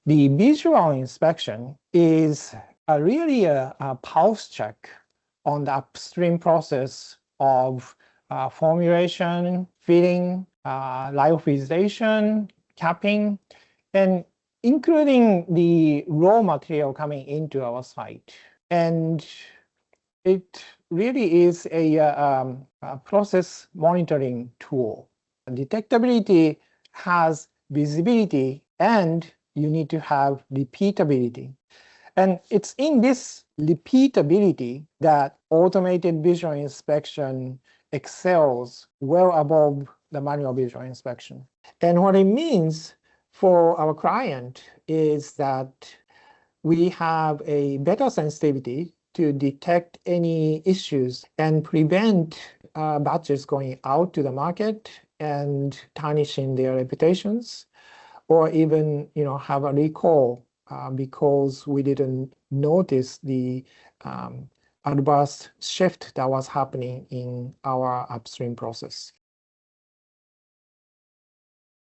The visual inspection is really a pulse check on the upstream process of formulation, filling, lyophilization, capping, and including the raw material coming into our site. And it really is a process monitoring tool. Detectability has visibility, and you need to have repeatability. And it's in this repeatability that automated visual inspection excels well above the manual visual inspection. And what it means for our client is that we have a better sensitivity to detect any issues and prevent batches going out to the market and tarnishing their reputations, or even have a recall because we didn't notice the adverse shift that was happening in our upstream process.